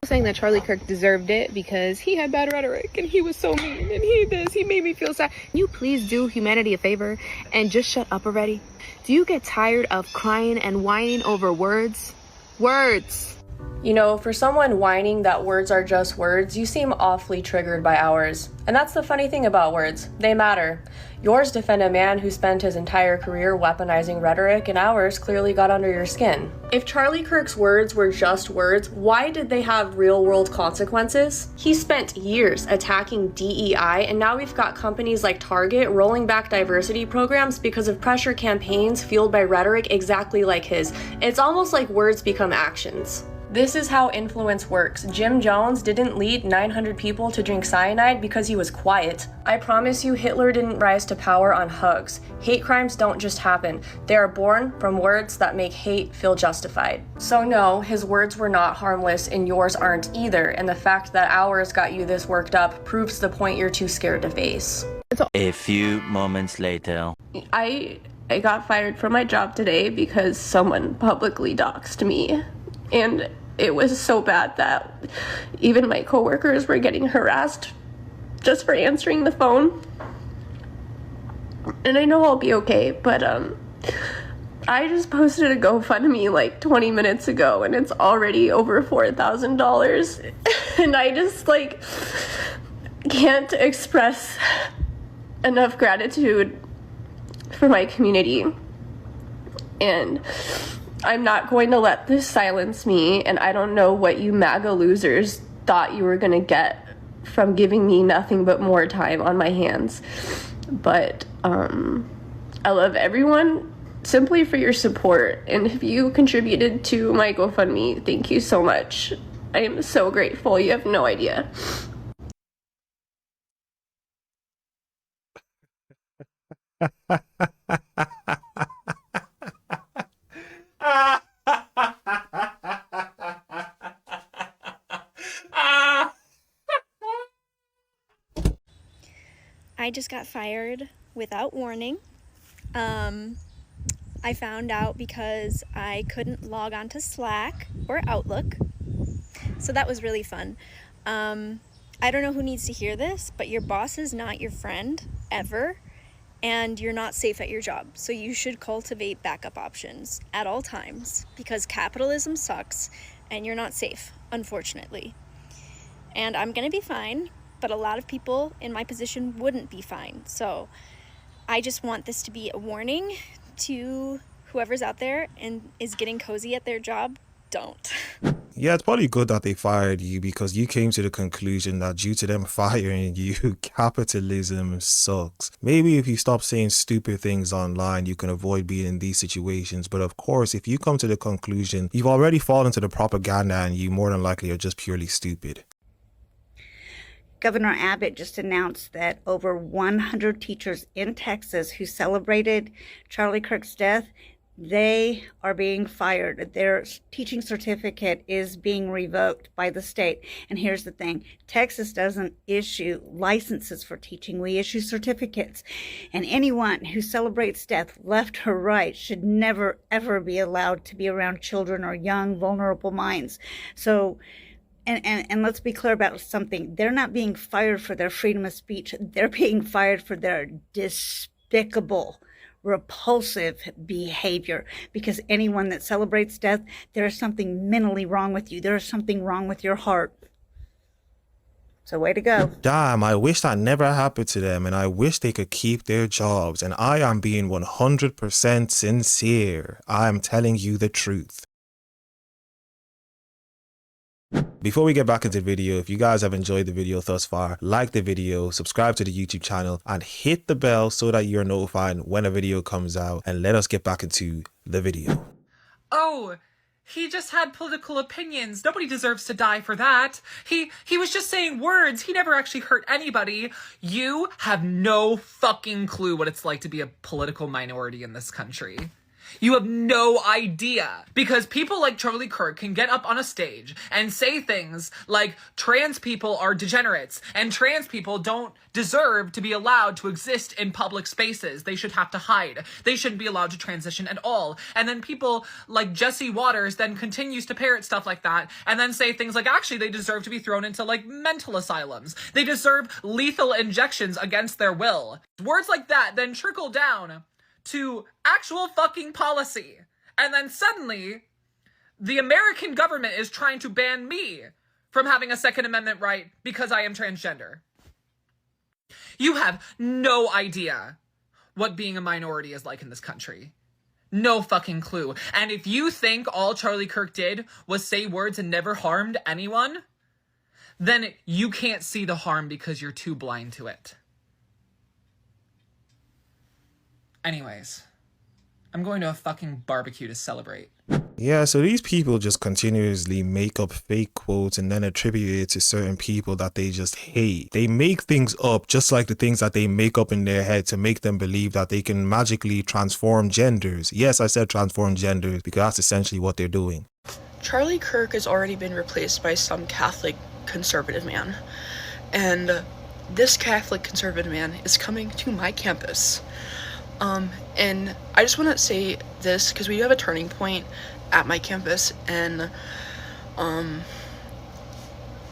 saying that Charlie Kirk deserved it because he had bad rhetoric and he was so mean and he made me feel sad. Can you please do humanity a favor and just shut up already? Do you get tired of crying and whining over words? Words. You know, for someone whining that words are just words, you seem awfully triggered by ours. And that's the funny thing about words. They matter. Yours defend a man who spent his entire career weaponizing rhetoric, and ours clearly got under your skin. If Charlie Kirk's words were just words, why did they have real-world consequences? He spent years attacking DEI, and now we've got companies like Target rolling back diversity programs because of pressure campaigns fueled by rhetoric exactly like his. It's almost like words become actions. This is how influence works. Jim Jones didn't lead 900 people to drink cyanide because he was quiet. I promise you, Hitler didn't rise to power on hugs. Hate crimes don't just happen. They are born from words that make hate feel justified. So no, his words were not harmless and yours aren't either, and the fact that ours got you this worked up proves the point you're too scared to face. A few moments later. I got fired from my job today because someone publicly doxed me. And it was so bad that even my coworkers were getting harassed just for answering the phone. And I know I'll be okay, but I just posted a GoFundMe like 20 minutes ago and it's already over $4,000. And I just like can't express enough gratitude for my community. And I'm not going to let this silence me, and I don't know what you MAGA losers thought you were gonna get from giving me nothing but more time on my hands. But I love everyone simply for your support, and if you contributed to my GoFundMe, thank you so much. I am so grateful, you have no idea. I just got fired without warning. I found out because I couldn't log on to Slack or Outlook. So that was really fun. I don't know who needs to hear this, but your boss is not your friend ever, and you're not safe at your job. So you should cultivate backup options at all times because capitalism sucks and you're not safe, unfortunately. And I'm gonna be fine, but a lot of people in my position wouldn't be fine. So I just want this to be a warning to whoever's out there and is getting cozy at their job. Don't. Yeah, it's probably good that they fired you because you came to the conclusion that due to them firing you, capitalism sucks. Maybe if you stop saying stupid things online, you can avoid being in these situations. But of course, if you come to the conclusion you've already fallen to the propaganda and you more than likely are just purely stupid. Governor Abbott just announced that over 100 teachers in Texas who celebrated Charlie Kirk's death, they are being fired. Their teaching certificate is being revoked by the state. And here's the thing, Texas doesn't issue licenses for teaching. We issue certificates. And anyone who celebrates death, left or right, should never, ever be allowed to be around children or young, vulnerable minds. So, and let's be clear about something. They're not being fired for their freedom of speech. They're being fired for their despicable, repulsive behavior, because anyone that celebrates death, there is something mentally wrong with you. There is something wrong with your heart. So way to go. Damn, I wish that never happened to them, and I wish they could keep their jobs. And I am being 100% sincere. I am telling you the truth. Before we get back into the video, if you guys have enjoyed the video thus far, like the video, subscribe to the YouTube channel, and hit the bell so that you're notified when a video comes out. And let us get back into the video. Oh, he just had political opinions. Nobody deserves to die for that. He was just saying words. He never actually hurt anybody. You have no fucking clue what it's like to be a political minority in this country. You have no idea. Because people like Charlie Kirk can get up on a stage and say things like trans people are degenerates and trans people don't deserve to be allowed to exist in public spaces. They should have to hide. They shouldn't be allowed to transition at all. And then people like Jesse Waters then continues to parrot stuff like that and then say things like, actually, they deserve to be thrown into like mental asylums. They deserve lethal injections against their will. Words like that then trickle down to actual fucking policy. And then suddenly, the American government is trying to ban me from having a Second Amendment right because I am transgender. You have no idea what being a minority is like in this country. No fucking clue. And if you think all Charlie Kirk did was say words and never harmed anyone, then you can't see the harm because you're too blind to it. Anyways, I'm going to a fucking barbecue to celebrate. Yeah, so these people just continuously make up fake quotes and then attribute it to certain people that they just hate. They make things up just like the things that they make up in their head to make them believe that they can magically transform genders. Yes, I said transform genders because that's essentially what they're doing. Charlie Kirk has already been replaced by some Catholic conservative man. And this Catholic conservative man is coming to my campus. And I just want to say this because we have a turning point at my campus, and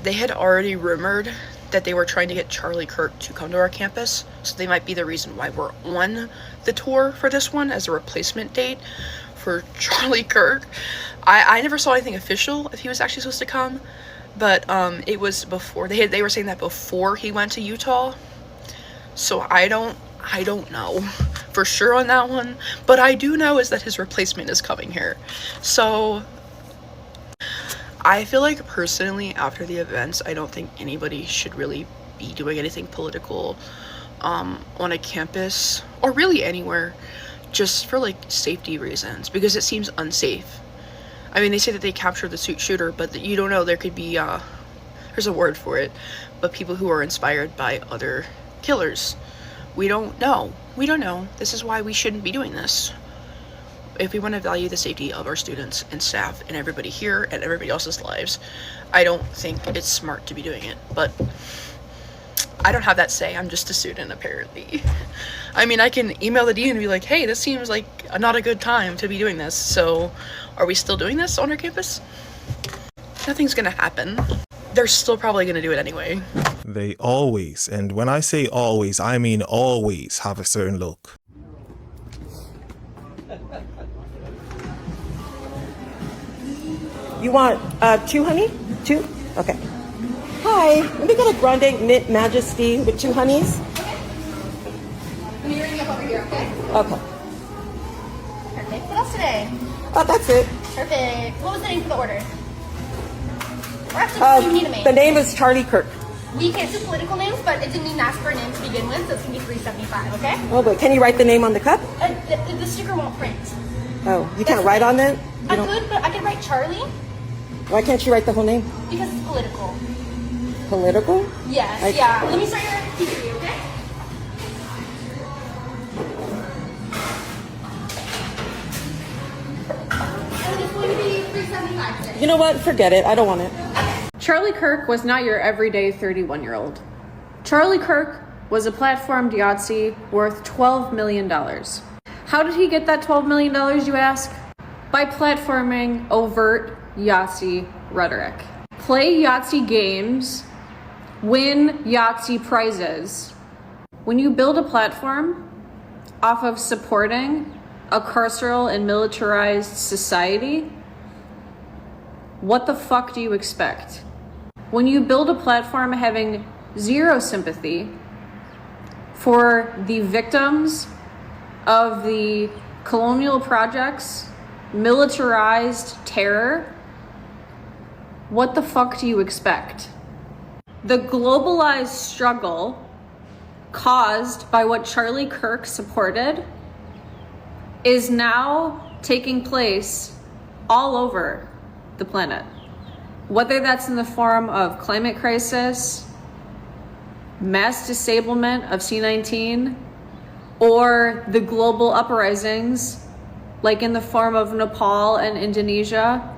they had already rumored that they were trying to get Charlie Kirk to come to our campus, so they might be the reason why we're on the tour for this one as a replacement date for Charlie Kirk. I never saw anything official if he was actually supposed to come, but it was before they were saying that before he went to Utah. So I don't know for sure on that one, but I do know is that his replacement is coming here. So I feel like personally after the events, I don't think anybody should really be doing anything political on a campus or really anywhere, just for like safety reasons, because it seems unsafe. I mean, they say that they captured the shooter, but you don't know, there could be there's a word for it, but people who are inspired by other killers. We don't know. This is why we shouldn't be doing this. If we want to value the safety of our students and staff and everybody here and everybody else's lives, I don't think it's smart to be doing it. But I don't have that say. I'm just a student, apparently. I mean, I can email the dean and be like, hey, this seems like not a good time to be doing this. So are we still doing this on our campus? Nothing's gonna happen. They're still probably gonna do it anyway. They always, and when I say always, I mean always have a certain look. You want two, honey? Two? Okay. Hi, let me get a grande mint majesty with 2 honeys. Let me ring you up over here, okay? Okay. Perfect. What else today? That's it. Perfect. What was the name for the order? Or actually, what do you need a name? The name is Charlie Kirk. We can't do political names, but it didn't even ask for a name to begin with, so it's gonna be $3.75, okay? Oh, but can you write the name on the cup? The sticker won't print. Oh, you can't write on that? I could, but I could write Charlie Why can't you write the whole name? because it's political. Political? Yes, yeah. Let me start your pizzeria, okay? And it's going to be $3.75 today. You know what? Forget it. I don't want it. Charlie Kirk was not your everyday 31-year-old. Charlie Kirk was a platformed Yahtzee worth $12 million. How did he get that $12 million, you ask? By platforming overt Yahtzee rhetoric. Play Yahtzee games, win Yahtzee prizes. When you build a platform off of supporting a carceral and militarized society, what the fuck do you expect? When you build a platform having zero sympathy for the victims of the colonial projects, militarized terror, what the fuck do you expect? The globalized struggle caused by what Charlie Kirk supported is now taking place all over the planet. Whether that's in the form of climate crisis, mass disablement of C-19, or the global uprisings like in the form of Nepal and Indonesia,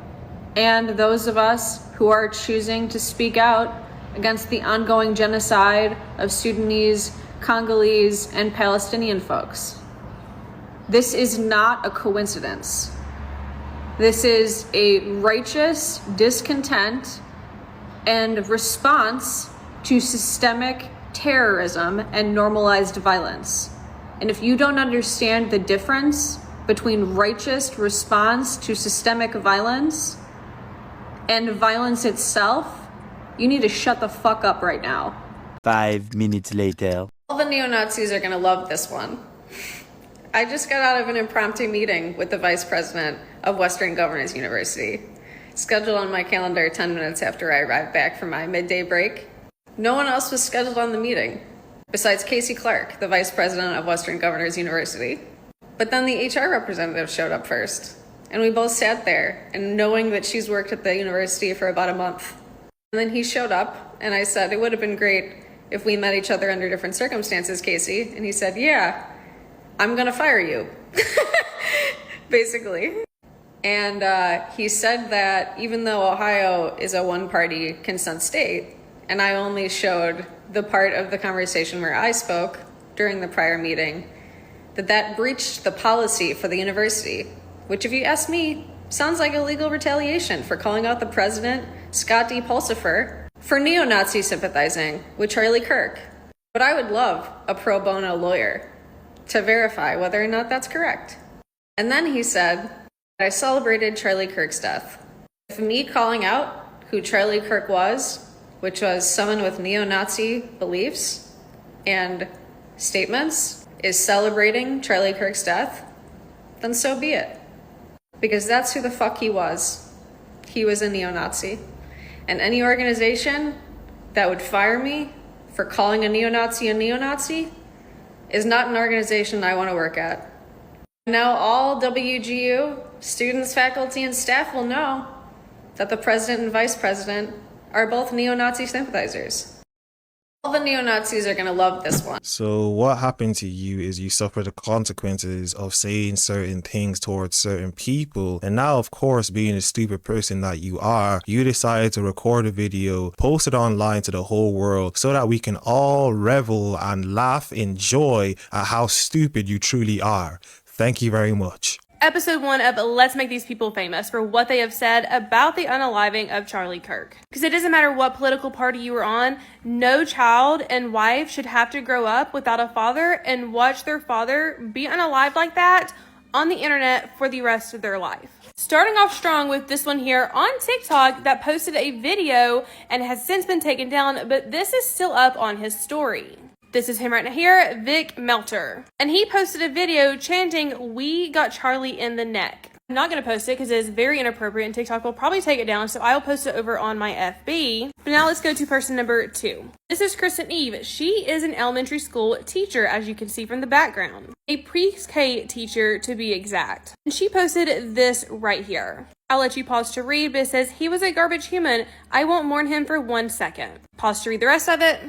and those of us who are choosing to speak out against the ongoing genocide of Sudanese, Congolese, and Palestinian folks. This is not a coincidence. This is a righteous discontent and response to systemic terrorism and normalized violence. And if you don't understand the difference between righteous response to systemic violence and violence itself, you need to shut the fuck up right now. 5 minutes later. All the neo-Nazis are gonna love this one. I just got out of an impromptu meeting with the vice president of Western Governors University, scheduled on my calendar 10 minutes after I arrived back from my midday break. No one else was scheduled on the meeting, besides Casey Clark, the vice president of Western Governors University. But then the HR representative showed up first, and we both sat there, and knowing that she's worked at the university for about a month. And then he showed up, and I said, it would have been great if we met each other under different circumstances, Casey. And he said, yeah, I'm gonna fire you, basically. And he said that even though Ohio is a one-party consent state, and I only showed the part of the conversation where I spoke during the prior meeting, that breached the policy for the university, which if you ask me, sounds like illegal retaliation for calling out the president, Scott D. Pulsifer, for neo-Nazi sympathizing with Charlie Kirk. But I would love a pro bono lawyer to verify whether or not that's correct. And then he said, I celebrated Charlie Kirk's death. If me calling out who Charlie Kirk was, which was someone with neo-Nazi beliefs and statements, is celebrating Charlie Kirk's death, then so be it. Because that's who the fuck he was. He was a neo-Nazi. And any organization that would fire me for calling a neo-Nazi is not an organization I want to work at. Now all WGU students, faculty, and staff will know that the president and vice president are both neo-Nazi sympathizers. All the neo-Nazis are going to love this one. So what happened to you is you suffered the consequences of saying certain things towards certain people. And now, of course, being a stupid person that you are, you decided to record a video, post it online to the whole world so that we can all revel and laugh in joy at how stupid you truly are. Thank you very much. Episode 1 of Let's Make These People Famous for what they have said about the unaliving of Charlie Kirk. Because it doesn't matter what political party you were on, no child and wife should have to grow up without a father and watch their father be unalived like that on the internet for the rest of their life. Starting off strong with this one here on TikTok that posted a video and has since been taken down, but this is still up on his story. This is him right now here, Vic Melter. And he posted a video chanting, "We got Charlie in the neck." I'm not going to post it because it is very inappropriate and TikTok will probably take it down, so I'll post it over on my FB. But now let's go to person number 2. This is Kristen Eve. She is an elementary school teacher, as you can see from the background. A pre-K teacher, to be exact. And she posted this right here. I'll let you pause to read, but it says, "He was a garbage human. I won't mourn him for 1 second." Pause to read the rest of it.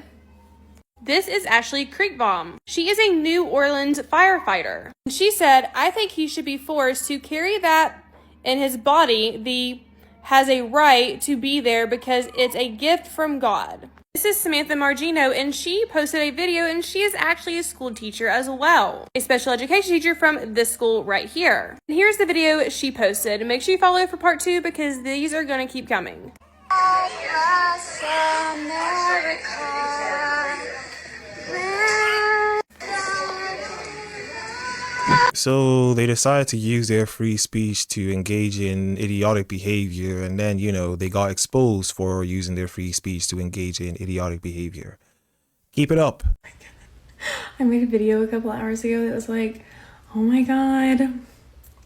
This is Ashley Creekbaum. She is a New Orleans firefighter. She said, "I think he should be forced to carry that in his body. Has a right to be there because it's a gift from God." This is Samantha Margino, and she posted a video, and she is actually a school teacher as well. A special education teacher from this school right here. And here's the video she posted. Make sure you follow for part 2 because these are going to keep coming. So they decided to use their free speech to engage in idiotic behavior, and then, you know, they got exposed for using their free speech to engage in idiotic behavior. Keep it up. I made a video a couple hours ago that was like, oh my god,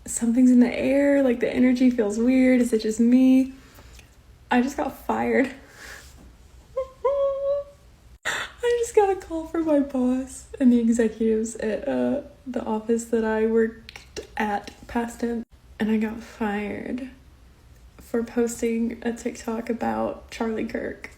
something's in the air, like the energy feels weird, is it just me? I just got fired. I just got a call from my boss and the executives at the office that I worked at past tense, and I got fired for posting a TikTok about Charlie Kirk.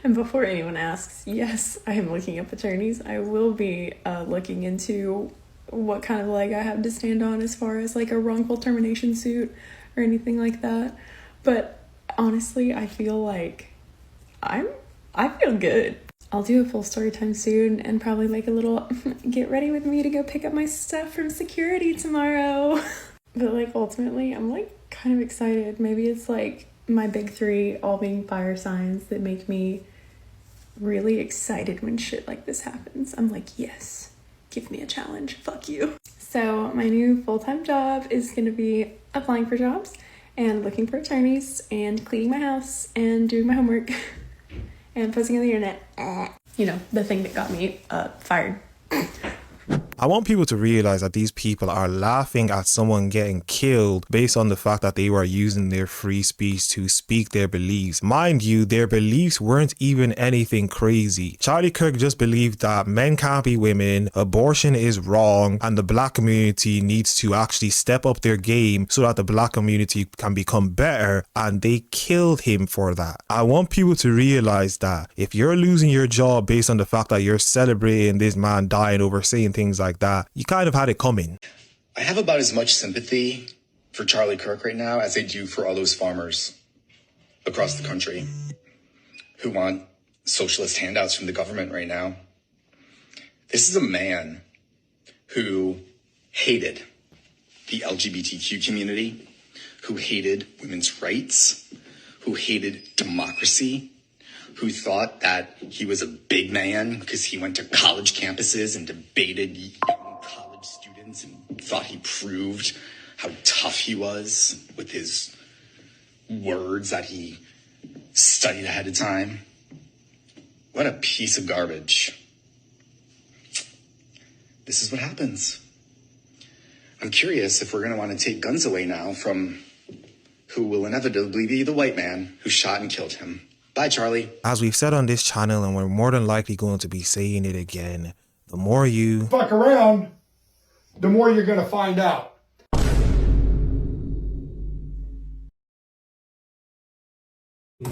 And before anyone asks, yes, I am looking up attorneys. I will be looking into what kind of leg I have to stand on as far as like a wrongful termination suit or anything like that. But honestly, I feel like I feel good. I'll do a full story time soon and probably like a little get ready with me to go pick up my stuff from security tomorrow. But like ultimately, I'm like kind of excited. Maybe it's like my big three all being fire signs that make me really excited when shit like this happens. I'm like, yes, give me a challenge. Fuck you. So my new full-time job is going to be applying for jobs and looking for attorneys and cleaning my house and doing my homework and posting on the internet. You know, the thing that got me fired. I want people to realize that these people are laughing at someone getting killed based on the fact that they were using their free speech to speak their beliefs. Mind you, their beliefs weren't even anything crazy. Charlie Kirk just believed that men can't be women, abortion is wrong, and the black community needs to actually step up their game so that the black community can become better, and they killed him for that. I want people to realize that if you're losing your job based on the fact that you're celebrating this man dying over saying things like that, you kind of had it coming. I have about as much sympathy for Charlie Kirk right now as I do for all those farmers across the country who want socialist handouts from the government right now. This is a man who hated the LGBTQ community, who hated women's rights, who hated democracy, who thought that he was a big man because he went to college campuses and debated young college students and thought he proved how tough he was with his words that he studied ahead of time. What a piece of garbage. This is what happens. I'm curious if we're going to want to take guns away now from who will inevitably be the white man who shot and killed him. Bye, Charlie. As we've said on this channel, and we're more than likely going to be saying it again, the more you fuck around, the more you're going to find out.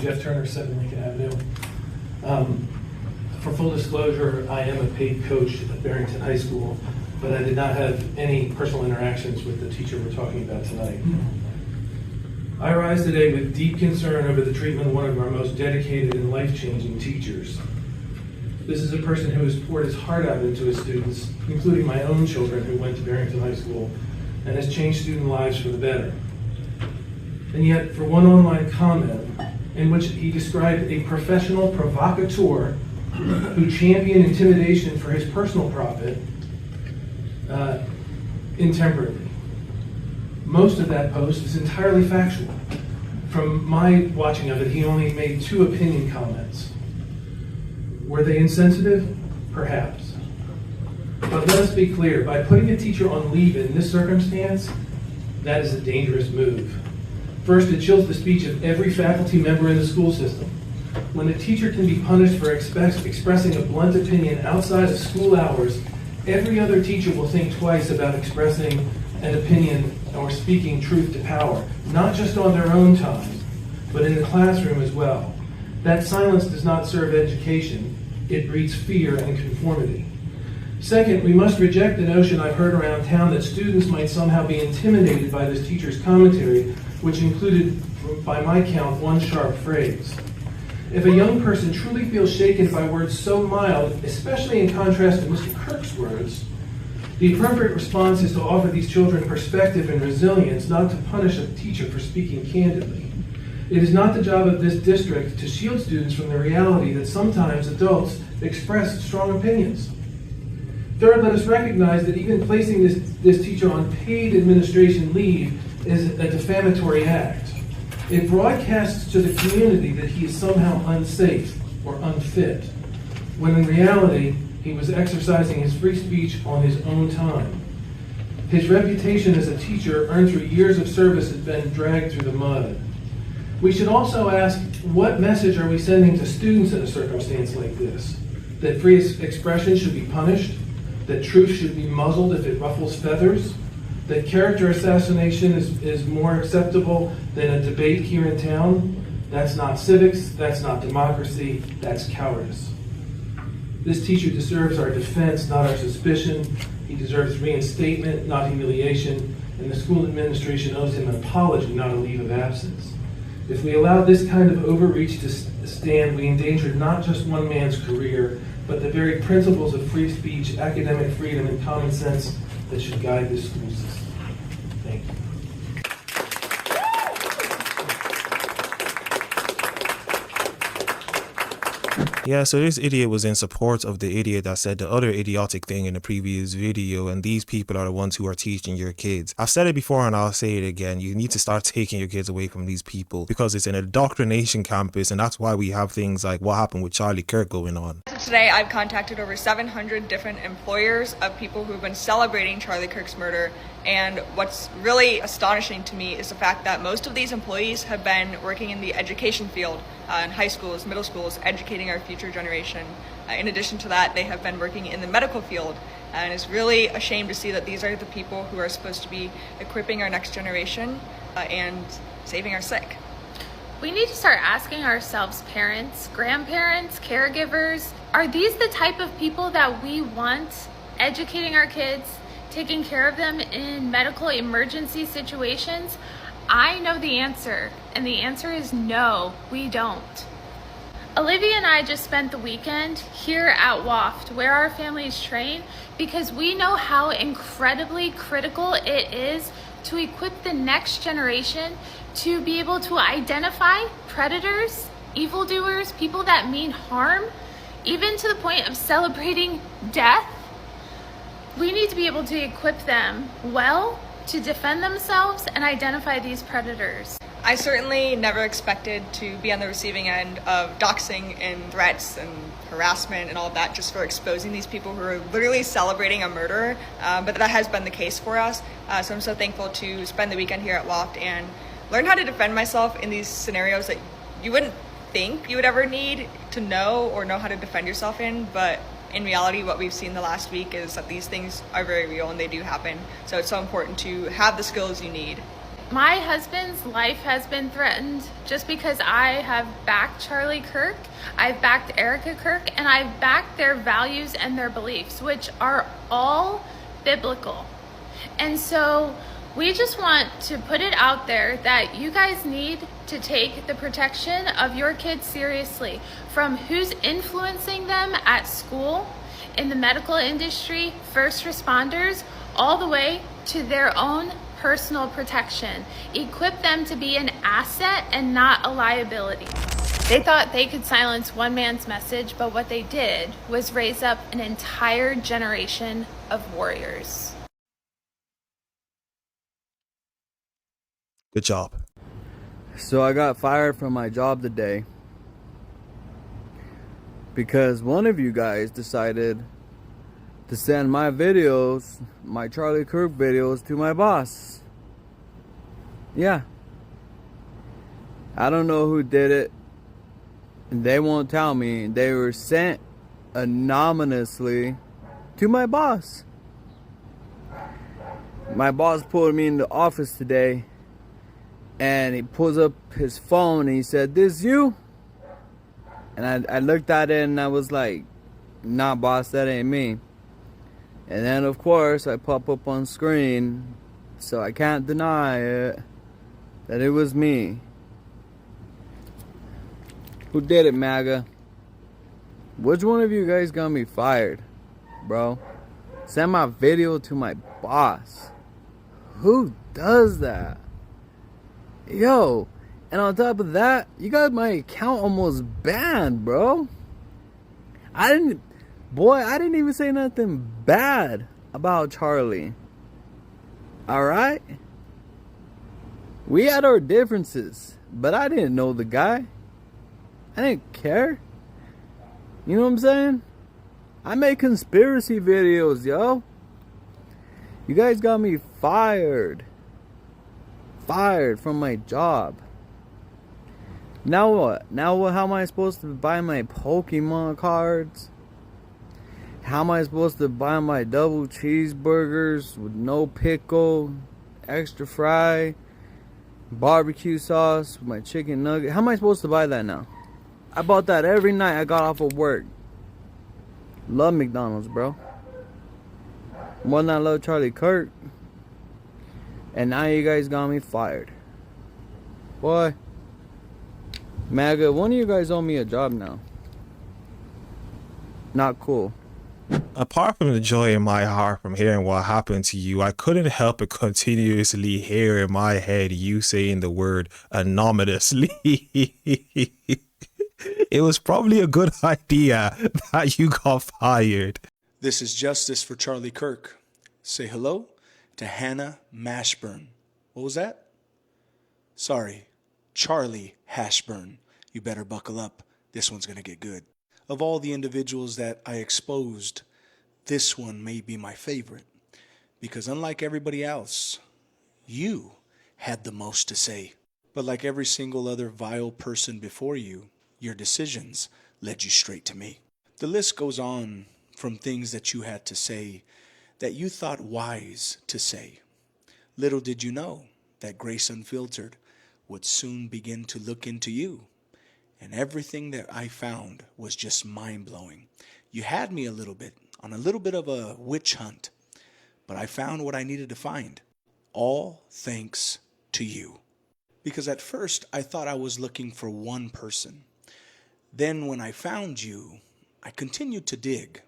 Jeff Turner, 7 Lincoln Avenue. For full disclosure, I am a paid coach at Barrington High School, but I did not have any personal interactions with the teacher we're talking about tonight. I rise today with deep concern over the treatment of one of our most dedicated and life-changing teachers. This is a person who has poured his heart out into his students, including my own children who went to Barrington High School, and has changed student lives for the better. And yet, for one online comment in which he described a professional provocateur who championed intimidation for his personal profit, intemperately. Most of that post is entirely factual. From my watching of it, he only made 2 opinion comments. Were they insensitive? Perhaps. But let us be clear, by putting a teacher on leave in this circumstance, that is a dangerous move. First, it chills the speech of every faculty member in the school system. When a teacher can be punished for expressing a blunt opinion outside of school hours, every other teacher will think twice about expressing an opinion or speaking truth to power, not just on their own time, but in the classroom as well. That silence does not serve education. It breeds fear and conformity. Second, we must reject the notion I've heard around town that students might somehow be intimidated by this teacher's commentary, which included, by my count, 1 sharp phrase. If a young person truly feels shaken by words so mild, especially in contrast to Mr. Kirk's words, the appropriate response is to offer these children perspective and resilience, not to punish a teacher for speaking candidly. It is not the job of this district to shield students from the reality that sometimes adults express strong opinions. Third, let us recognize that even placing this teacher on paid administration leave is a defamatory act. It broadcasts to the community that he is somehow unsafe or unfit, when in reality, he was exercising his free speech on his own time. His reputation as a teacher earned through years of service has been dragged through the mud. We should also ask, what message are we sending to students in a circumstance like this? That free expression should be punished? That truth should be muzzled if it ruffles feathers? That character assassination is more acceptable than a debate here in town? That's not civics, that's not democracy, that's cowardice. This teacher deserves our defense, not our suspicion. He deserves reinstatement, not humiliation, and the school administration owes him an apology, not a leave of absence. If we allow this kind of overreach to stand, we endanger not just one man's career, but the very principles of free speech, academic freedom, and common sense that should guide this school system. Thank you. Yeah, so this idiot was in support of the idiot that said the other idiotic thing in the previous video, and these people are the ones who are teaching your kids. I've said it before and I'll say it again. You need to start taking your kids away from these people because it's an indoctrination campus, and that's why we have things like what happened with Charlie Kirk going on. Today, I've contacted over 700 different employers of people who've been celebrating Charlie Kirk's murder. And what's really astonishing to me is the fact that most of these employees have been working in the education field, in high schools, middle schools, educating our future generation. In addition to that, they have been working in the medical field. And it's really a shame to see that these are the people who are supposed to be equipping our next generation and saving our sick. We need to start asking ourselves, parents, grandparents, caregivers, are these the type of people that we want educating our kids, taking care of them in medical emergency situations? I know the answer, and the answer is no, we don't. Olivia and I just spent the weekend here at WAFT, where our families train, because we know how incredibly critical it is to equip the next generation to be able to identify predators, evildoers, people that mean harm, even to the point of celebrating death. We need to be able to equip them well to defend themselves and identify these predators. I certainly never expected to be on the receiving end of doxing and threats and harassment and all of that just for exposing these people who are literally celebrating a murderer, but that has been the case for us. So I'm so thankful to spend the weekend here at WAFT and learn how to defend myself in these scenarios that you wouldn't think you would ever need to know or know how to defend yourself in, but in reality, what we've seen the last week is that these things are very real and they do happen. So it's so important to have the skills you need. My husband's life has been threatened just because I have backed Charlie Kirk, I've backed Erica Kirk, and I've backed their values and their beliefs, which are all biblical. And so we just want to put it out there that you guys need to take the protection of your kids seriously, from who's influencing them at school, in the medical industry, first responders, all the way to their own personal protection. Equip them to be an asset and not a liability. They thought they could silence one man's message, but what they did was raise up an entire generation of warriors. Good job. So I got fired from my job today because one of you guys decided to send my videos, my Charlie Kirk videos, to my boss. Yeah. I don't know who did it. They won't tell me. They were sent anonymously to my boss. My boss pulled me in the office today and he pulls up his phone and he said, "This you?" And I looked at it and I was like, "Nah, boss, that ain't me." And then of course I pop up on screen, so I can't deny it, that it was me. Who did it, MAGA? Which one of you guys got me fired, bro? Send my video to my boss. Who does that? Yo, and on top of that, you got my account almost banned, bro. I didn't even say nothing bad about Charlie. Alright? We had our differences, but I didn't know the guy. I didn't care. You know what I'm saying? I make conspiracy videos, yo. You guys got me fired. Fired from my job. Now what? Now what? How am I supposed to buy my Pokemon cards? How am I supposed to buy my double cheeseburgers with no pickle, extra fry, barbecue sauce with my chicken nugget? How am I supposed to buy that now? I bought that every night I got off of work. Love McDonald's, bro. One that love Charlie Kirk. And now you guys got me fired. Boy. MAGA, one of you guys owe me a job now. Not cool. Apart from the joy in my heart from hearing what happened to you, I couldn't help but continuously hear in my head you saying the word anonymously. It was probably a good idea that you got fired. This is Justice for Charlie Kirk. Say hello to Hannah Mashburn. What was that? Sorry, Charlie Hashburn. You better buckle up. This one's going to get good. Of all the individuals that I exposed, this one may be my favorite. Because unlike everybody else, you had the most to say. But like every single other vile person before you, your decisions led you straight to me. The list goes on from things that you had to say that you thought wise to say. Little did you know that Grace Unfiltered would soon begin to look into you. And everything that I found was just mind-blowing. You had me a little bit on a little bit of a witch hunt, but I found what I needed to find. All thanks to you. Because at first I thought I was looking for one person. Then when I found you, I continued to dig.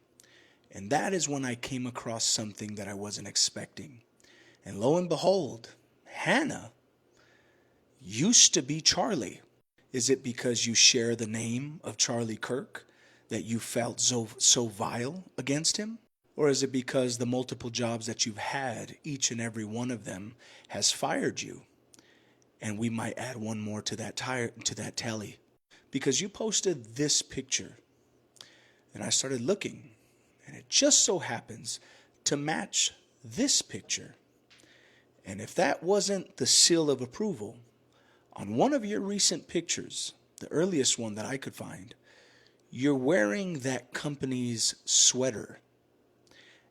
And that is when I came across something that I wasn't expecting. And lo and behold, Hannah used to be Charlie. Is it because you share the name of Charlie Kirk that you felt so vile against him? Or is it because the multiple jobs that you've had, each and every one of them, has fired you? And we might add one more to that tally. Because you posted this picture. And I started looking. And it just so happens to match this picture. And if that wasn't the seal of approval, on one of your recent pictures, the earliest one that I could find, you're wearing that company's sweater.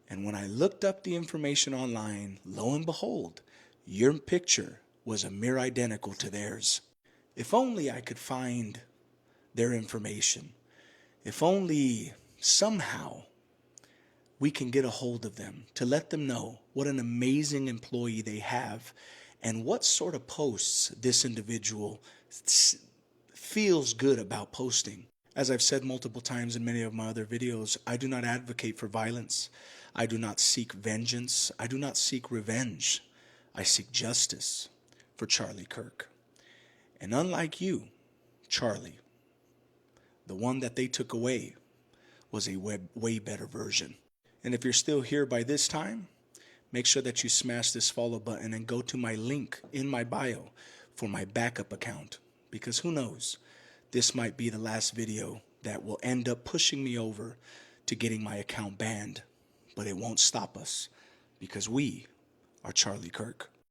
And when I looked up the information online, lo and behold, your picture was a mere identical to theirs. If only I could find their information. If only somehow we can get a hold of them to let them know what an amazing employee they have and what sort of posts this individual feels good about posting. As I've said multiple times in many of my other videos, I do not advocate for violence. I do not seek vengeance. I do not seek revenge. I seek justice for Charlie Kirk. And unlike you, Charlie, the one that they took away was a way better version. And if you're still here by this time, make sure that you smash this follow button and go to my link in my bio for my backup account. Because who knows, this might be the last video that will end up pushing me over to getting my account banned. But it won't stop us because we are Charlie Kirk.